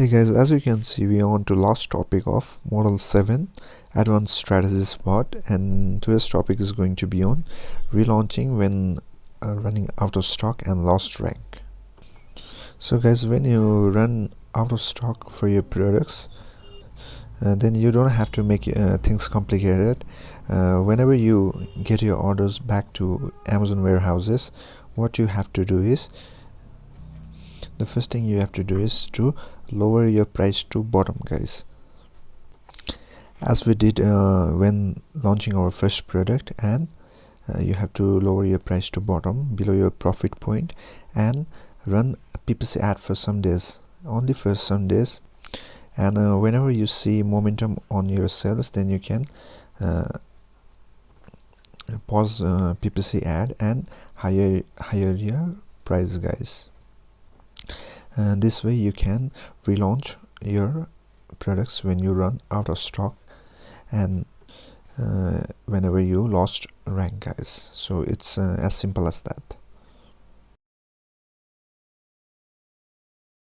Hey guys, as you can see, we are on to last topic of Model 7 Advanced Strategy Spot, and today's topic is going to be on relaunching when running out of stock and lost rank. So guys, when you run out of stock for your products, then you don't have to make things complicated. Whenever you get your orders back to Amazon warehouses, what you have to do is, the first thing you have to do is to lower your price to bottom, guys, as we did when launching our first product. And you have to lower your price to bottom below your profit point and run a PPC ad for some days, only for some days. And whenever you see momentum on your sales, then you can pause PPC ad and higher your price, guys. And this way you can relaunch your products when you run out of stock and whenever you lost rank, guys. So it's as simple as that.